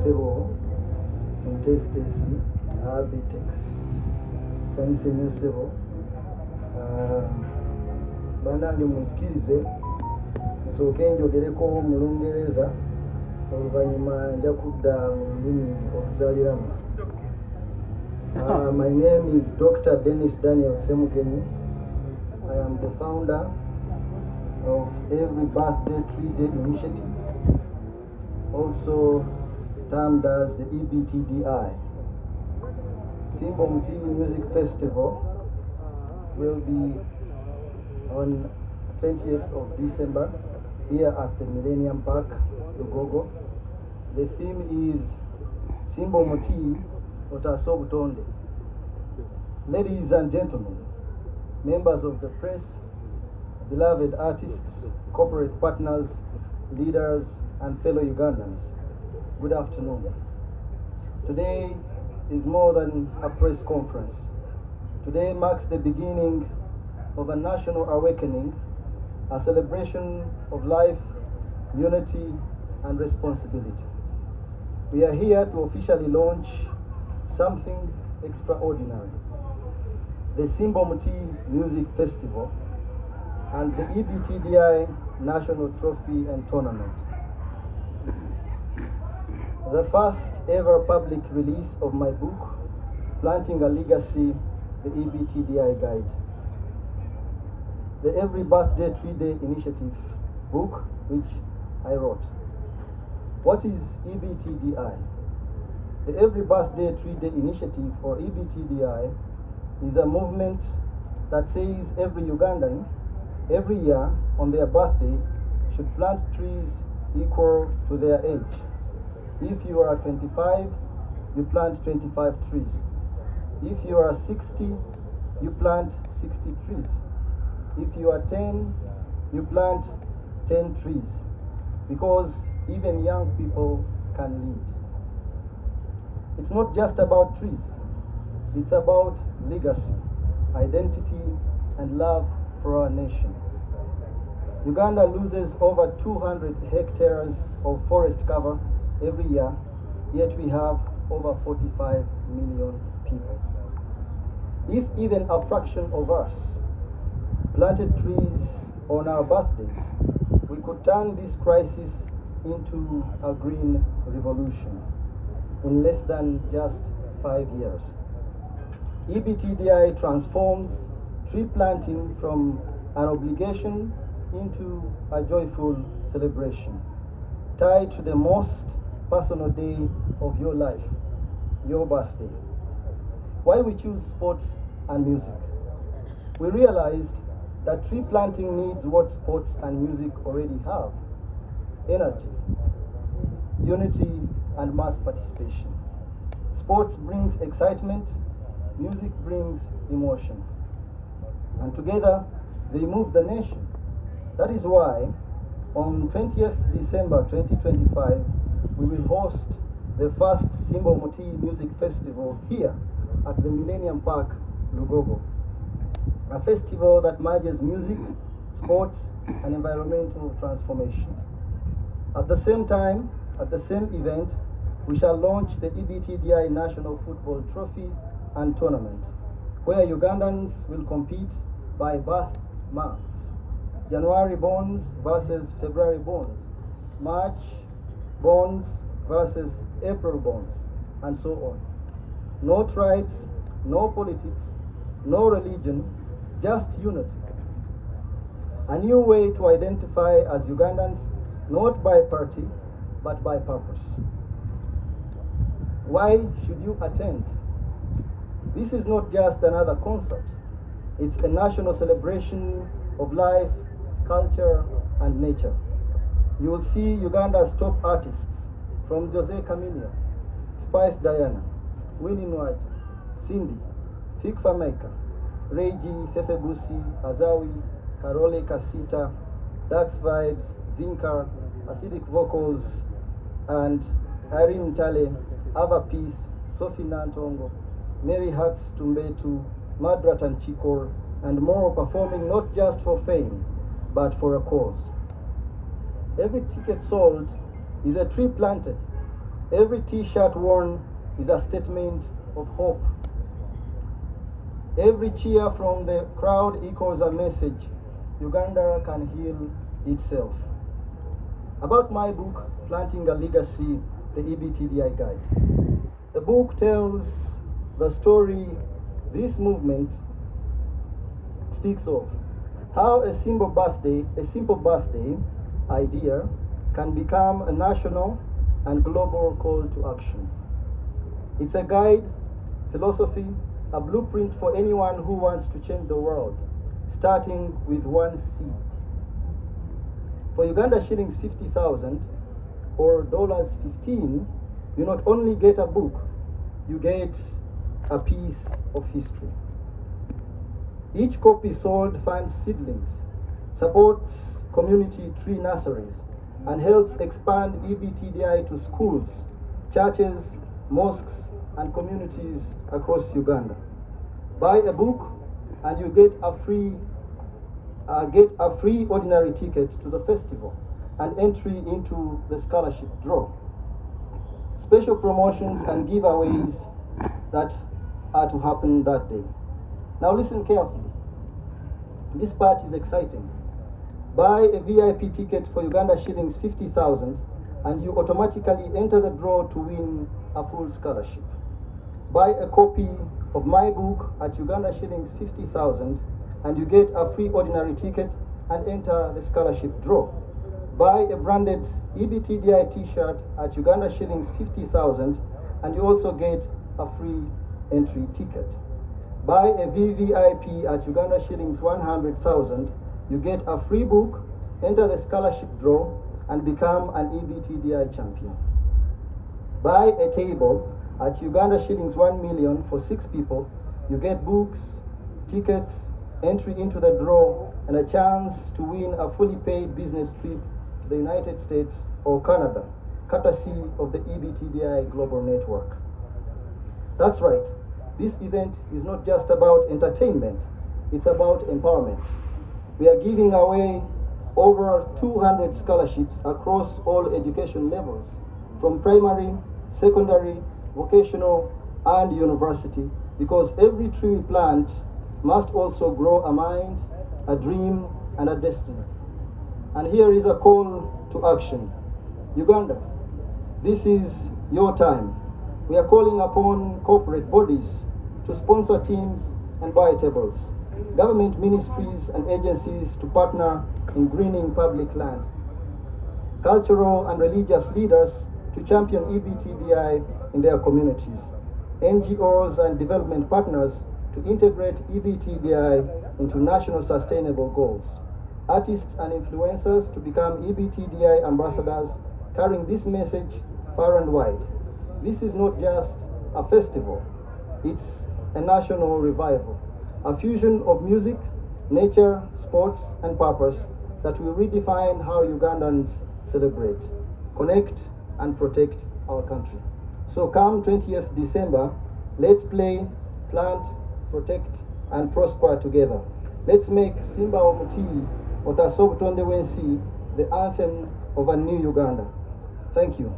Sebo, Intestesi, Habitex. Sanyusenyo Sebo. Banange munzikirize nsooke njogereko mu Lungereza oluvannyuma nja kudda mu lulimi oluzaaliramu. My name is Dr. Dennis Daniel Semugenyi. I am the founder of Every Birthday 3-Day Initiative, also termed as the EBTDI. Omuti Music Festival will be on 20th of December here at the Millennium Park, Lugogo. The theme is Omuti Otaso Butonde. Ladies and gentlemen, members of the press, beloved artists, corporate partners, leaders, and fellow Ugandans, good afternoon. Today is more than a press conference. Today marks the beginning of a national awakening, a celebration of life, unity, and responsibility. We are here to officially launch something extraordinary, the Omuti Music Festival and the EBTDI National Trophy and Tournament. The first ever public release of my book, Planting a Legacy, the EBTDI Guide. The Every Birthday 3-Day Initiative book, which I wrote. What is EBTDI? The Every Birthday 3-Day Initiative, or EBTDI, is a movement that says every Ugandan, every year on their birthday, should plant trees equal to their age. If you are 25, you plant 25 trees. If you are 60, you plant 60 trees. If you are 10, you plant 10 trees. Because even young people can lead. It's not just about trees. It's about legacy, identity, and love for our nation. Uganda loses over 200 hectares of forest cover every year, yet we have over 45 million people. If even a fraction of us planted trees on our birthdays, we could turn this crisis into a green revolution in less than just 5 years. EBTDI transforms tree planting from an obligation into a joyful celebration, tied to the most personal day of your life, your birthday. Why we choose sports and music? We realized that tree planting needs what sports and music already have: energy, unity, and mass participation. Sports brings excitement, music brings emotion. And together, they move the nation. That is why, on 20th December 2025, we will host the first Omuti Music Festival here at the Millennium Park, Lugogo. A festival that merges music, sports, and environmental transformation. At the same time, at the same event, we shall launch the EBTDI National Football Trophy and Tournament, where Ugandans will compete by birth months. January borns versus February borns, March borns versus April borns, and so on. No tribes, no politics, no religion, just unity. A new way to identify as Ugandans, not by party, but by purpose. Why should you attend? This is not just another concert. It's a national celebration of life, culture, and nature. You will see Uganda's top artists, from Jose Chameleone, Spice Diana, Winnie Nwaj, Cindy, Fikfa Maker, Reiji, Fefebusi, Azawi, Karole Kasita, Dax Vibes, Vinkar, Acidic Vocals, and Irene Tale, Ava Peace, Sophie Nantongo, Mary Hats Tumbetu, Madrat and Chikor, and more, performing not just for fame, but for a cause. Every ticket sold is a tree planted, Every t-shirt worn is a statement of hope. Every cheer from the crowd echoes a message: Uganda can heal itself. About my book, Planting a Legacy, the EBTDI Guide. The book tells the story this movement speaks of, how a simple birthday idea can become a national and global call to action. It's a guide, philosophy, a blueprint for anyone who wants to change the world, starting with one seed. For Uganda shillings 50,000 or $15, you not only get a book, you get a piece of history. Each copy sold funds seedlings, supports community tree nurseries, and helps expand EBTDI to schools, churches, mosques, and communities across Uganda. Buy a book and you get a free ordinary ticket to the festival and entry into the scholarship draw. Special promotions and giveaways that are to happen that day. Now listen carefully. This part is exciting. Buy a VIP ticket for Uganda shillings 50,000 and you automatically enter the draw to win a full scholarship. Buy a copy of my book at Uganda shillings 50,000 and you get a free ordinary ticket and enter the scholarship draw. Buy a branded EBTDI t-shirt at Uganda shillings 50,000 and you also get a free entry ticket. Buy a VVIP at Uganda shillings 100,000, you get a free book, enter the scholarship draw, and become an EBTDI champion. Buy a table at Uganda shillings 1 million for 6 people, you get books, tickets, entry into the draw, and a chance to win a fully paid business trip to the United States or Canada, courtesy of the EBTDI Global Network. That's right. This event is not just about entertainment, it's about empowerment. We are giving away over 200 scholarships across all education levels, from primary, secondary, vocational, and university, because every tree we plant must also grow a mind, a dream, and a destiny. And here is a call to action. Uganda, this is your time. We are calling upon corporate bodies to sponsor teams and buy tables, government ministries and agencies to partner in greening public land, cultural and religious leaders to champion EBTDI in their communities, NGOs and development partners to integrate EBTDI into national sustainable goals, artists and influencers to become EBTDI ambassadors, carrying this message far and wide. This is not just a festival, it's a national revival, a fusion of music, nature, sports, and purpose that will redefine how Ugandans celebrate, connect, and protect our country. So come 20th December, let's play, plant, protect, and prosper together. Let's make Simba Omuti, Otasobutonde Wensi, the anthem of a new Uganda. Thank you.